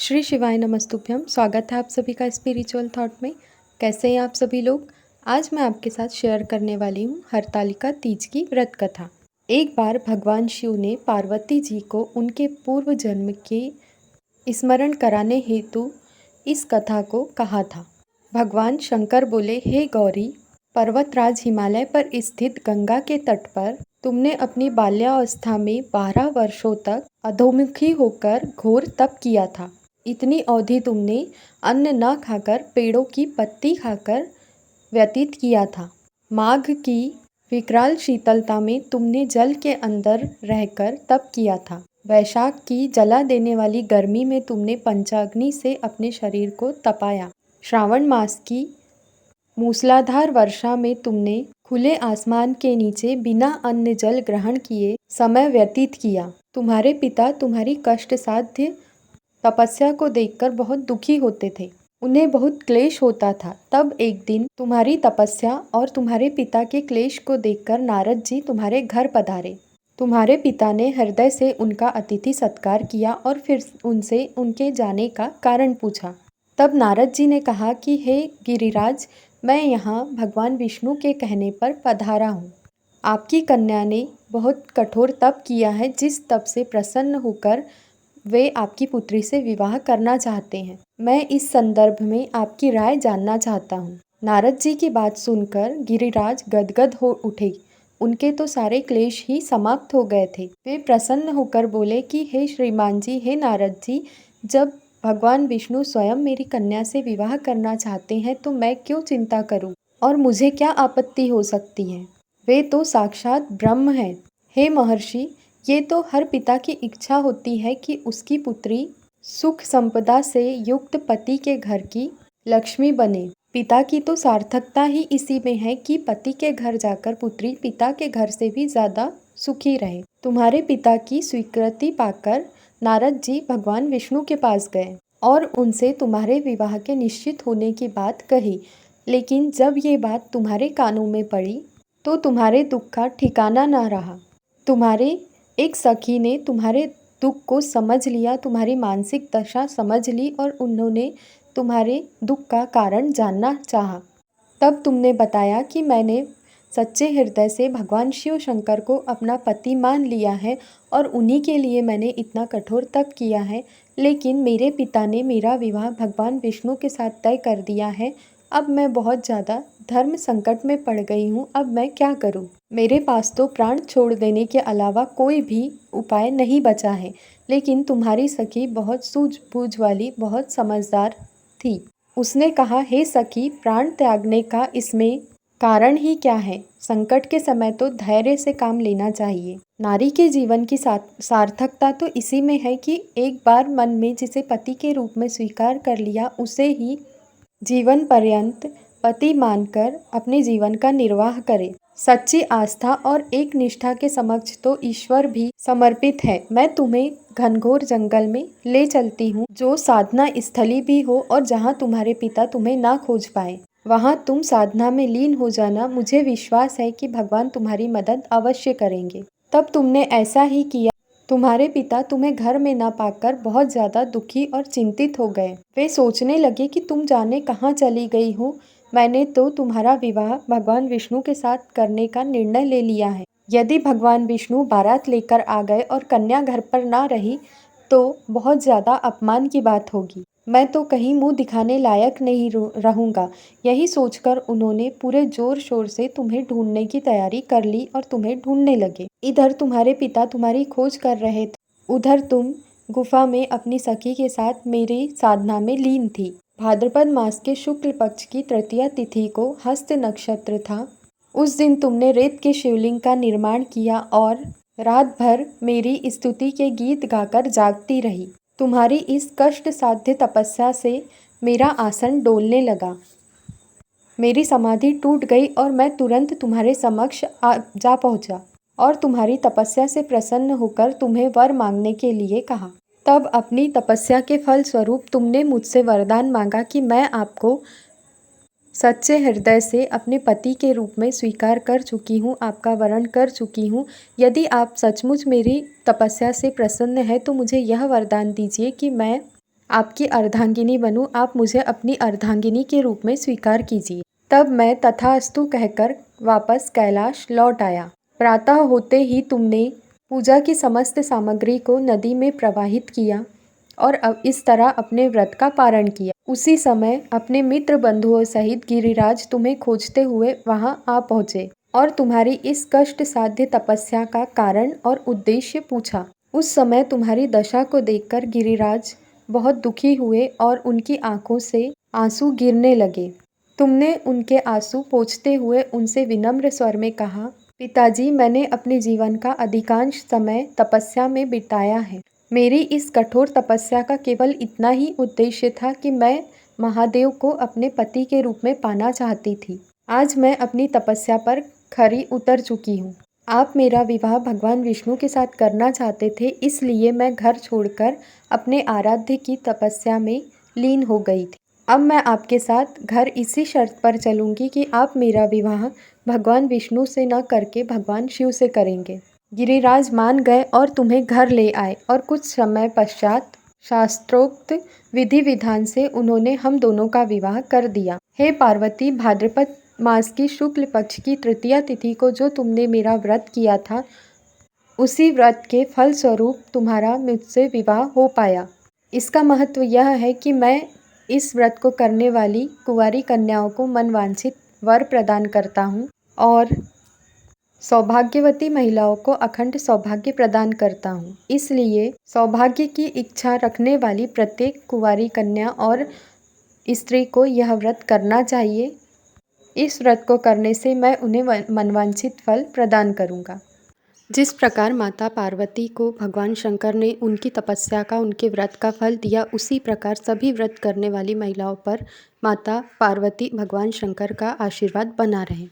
श्री शिवाय नमस्तुभ्यम। स्वागत है आप सभी का स्पिरिचुअल थॉट में। कैसे हैं आप सभी लोग। आज मैं आपके साथ शेयर करने वाली हूँ हरतालिका तीज की व्रत कथा। एक बार भगवान शिव ने पार्वती जी को उनके पूर्व जन्म के स्मरण कराने हेतु इस कथा को कहा था। भगवान शंकर बोले, हे गौरी, पर्वतराज हिमालय पर स्थित गंगा के तट पर तुमने अपनी बाल्यावस्था में 12 वर्षों तक अधोमुखी होकर घोर तप किया था। इतनी अवधि तुमने अन्न न खाकर पेड़ों की पत्ती खाकर व्यतीत किया था। माघ की विकराल शीतलता में तुमने जल के अंदर रहकर तप किया था। वैशाख की जला देने वाली गर्मी में तुमने पंचाग्नि से अपने शरीर को तपाया। श्रावण मास की मूसलाधार वर्षा में तुमने खुले आसमान के नीचे बिना अन्न जल ग्रहण किए समय व्यतीत किया। तुम्हारे पिता तुम्हारी कष्ट साध्य तपस्या को देखकर बहुत दुखी होते थे। उन्हें बहुत क्लेश होता था। तब एक दिन तुम्हारी तपस्या और तुम्हारे पिता के क्लेश को देखकर नारद जी तुम्हारे घर पधारे। तुम्हारे पिता ने हृदय से उनका अतिथि सत्कार किया और फिर उनसे उनके जाने का कारण पूछा। तब नारद जी ने कहा कि हे गिरिराज, मैं यहाँ भगवान विष्णु के कहने पर पधारा हूँ। आपकी कन्या ने बहुत कठोर तप किया है, जिस तप से प्रसन्न होकर वे आपकी पुत्री से विवाह करना चाहते हैं। मैं इस संदर्भ में आपकी राय जानना चाहता हूँ। नारद जी की बात सुनकर गिरिराज गदगद हो उठे। उनके तो सारे क्लेश ही समाप्त हो गए थे। वे प्रसन्न होकर बोले कि हे श्रीमान जी, हे नारद जी, जब भगवान विष्णु स्वयं मेरी कन्या से विवाह करना चाहते हैं तो मैं क्यों चिंता करूं और मुझे क्या आपत्ति हो सकती है। वे तो साक्षात ब्रह्म हैं। हे महर्षि, ये तो हर पिता की इच्छा होती है कि उसकी पुत्री सुख संपदा से युक्त पति के घर की लक्ष्मी बने। पिता की तो सार्थकता ही इसी में है कि पति के घर जाकर पुत्री पिता के घर से भी ज़्यादा सुखी रहे। तुम्हारे पिता की स्वीकृति पाकर नारद जी भगवान विष्णु के पास गए और उनसे तुम्हारे विवाह के निश्चित होने की बात कही। लेकिन जब ये बात तुम्हारे कानों में पड़ी तो तुम्हारे दुख का ठिकाना ना रहा। तुम्हारे एक सखी ने तुम्हारे दुख को समझ लिया, तुम्हारी मानसिक दशा समझ ली और उन्होंने तुम्हारे दुख का कारण जानना चाहा। तब तुमने बताया कि मैंने सच्चे हृदय से भगवान शिव शंकर को अपना पति मान लिया है और उन्हीं के लिए मैंने इतना कठोर तप किया है। लेकिन मेरे पिता ने मेरा विवाह भगवान विष्णु के साथ तय कर दिया है। अब मैं बहुत ज़्यादा धर्म संकट में पड़ गई हूँ। अब मैं क्या करूँ। मेरे पास तो प्राण छोड़ देने के अलावा कोई भी उपाय नहीं बचा है। लेकिन तुम्हारी सखी बहुत सूझबूझ वाली, बहुत समझदार थी। उसने कहा, हे सखी, प्राण त्यागने का इसमें कारण ही क्या है। संकट के समय तो धैर्य से काम लेना चाहिए। नारी के जीवन की सार्थकता तो इसी में है कि एक बार मन में जिसे पति के रूप में स्वीकार कर लिया उसे ही जीवन पर्यंत पति मानकर अपने जीवन का निर्वाह करे। सच्ची आस्था और एक निष्ठा के समक्ष तो ईश्वर भी समर्पित है। मैं तुम्हें घनघोर जंगल में ले चलती हूँ, जो साधना स्थली भी हो और जहाँ तुम्हारे पिता तुम्हें ना खोज पाए। वहाँ तुम साधना में लीन हो जाना। मुझे विश्वास है कि भगवान तुम्हारी मदद अवश्य करेंगे। तब तुमने ऐसा ही किया। तुम्हारे पिता तुम्हें घर में ना पाकर बहुत ज़्यादा दुखी और चिंतित हो गए। वे सोचने लगे कि तुम जाने कहाँ चली गई हो। मैंने तो तुम्हारा विवाह भगवान विष्णु के साथ करने का निर्णय ले लिया है। यदि भगवान विष्णु बारात लेकर आ गए और कन्या घर पर ना रही तो बहुत ज़्यादा अपमान की बात होगी। मैं तो कहीं मुंह दिखाने लायक नहीं रहूँगा। यही सोचकर उन्होंने पूरे जोर शोर से तुम्हें ढूंढने की तैयारी कर ली और तुम्हें ढूंढने लगे। इधर तुम्हारे पिता तुम्हारी खोज कर रहे थे, उधर तुम गुफा में अपनी सखी के साथ मेरी साधना में लीन थी। भाद्रपद मास के शुक्ल पक्ष की तृतीया तिथि को हस्त नक्षत्र था। उस दिन तुमने रेत के शिवलिंग का निर्माण किया और रात भर मेरी स्तुति के गीत गाकर जागती रही। तुम्हारी इस कष्ट साध्य तपस्या से मेरा आसन डोलने लगा। मेरी समाधि टूट गई और मैं तुरंत तुम्हारे समक्ष जा पहुंचा और तुम्हारी तपस्या से प्रसन्न होकर तुम्हें वर मांगने के लिए कहा। तब अपनी तपस्या के फल स्वरूप तुमने मुझसे वरदान मांगा कि मैं आपको सच्चे हृदय से अपने पति के रूप में स्वीकार कर चुकी हूँ, आपका वरण कर चुकी हूँ। यदि आप सचमुच मेरी तपस्या से प्रसन्न हैं तो मुझे यह वरदान दीजिए कि मैं आपकी अर्धांगिनी बनूं, आप मुझे अपनी अर्धांगिनी के रूप में स्वीकार कीजिए। तब मैं तथास्तु कहकर वापस कैलाश लौट आया। प्रातः होते ही तुमने पूजा की समस्त सामग्री को नदी में प्रवाहित किया और अब इस तरह अपने व्रत का पारण किया। उसी समय अपने मित्र बंधुओं सहित गिरिराज तुम्हें खोजते हुए वहां आ पहुँचे और तुम्हारी इस कष्ट साध्य तपस्या का कारण और उद्देश्य पूछा। उस समय तुम्हारी दशा को देखकर गिरिराज बहुत दुखी हुए और उनकी आंखों से आंसू गिरने लगे। तुमने उनके आंसू पोंछते हुए उनसे विनम्र स्वर में कहा, पिताजी, मैंने अपने जीवन का अधिकांश समय तपस्या में बिताया है। मेरी इस कठोर तपस्या का केवल इतना ही उद्देश्य था कि मैं महादेव को अपने पति के रूप में पाना चाहती थी। आज मैं अपनी तपस्या पर खरी उतर चुकी हूँ। आप मेरा विवाह भगवान विष्णु के साथ करना चाहते थे, इसलिए मैं घर छोड़कर अपने आराध्य की तपस्या में लीन हो गई थी। अब मैं आपके साथ घर इसी शर्त पर चलूँगी कि आप मेरा विवाह भगवान विष्णु से न करके भगवान शिव से करेंगे। गिरिराज मान गए और तुम्हें घर ले आए और कुछ समय पश्चात शास्त्रोक्त विधि विधान से उन्होंने हम दोनों का विवाह कर दिया। हे पार्वती, भाद्रपद मास की शुक्ल पक्ष की तृतीया तिथि को जो तुमने मेरा व्रत किया था, उसी व्रत के फल स्वरूप तुम्हारा मुझसे विवाह हो पाया। इसका महत्व यह है कि मैं इस व्रत को करने वाली कुंवारी कन्याओं को मनवांछित वर प्रदान करता हूँ और सौभाग्यवती महिलाओं को अखंड सौभाग्य प्रदान करता हूँ। इसलिए सौभाग्य की इच्छा रखने वाली प्रत्येक कुंवारी कन्या और स्त्री को यह व्रत करना चाहिए। इस व्रत को करने से मैं उन्हें मनवांछित फल प्रदान करूँगा। जिस प्रकार माता पार्वती को भगवान शंकर ने उनकी तपस्या का, उनके व्रत का फल दिया, उसी प्रकार सभी व्रत करने वाली महिलाओं पर माता पार्वती, भगवान शंकर का आशीर्वाद बना रहे।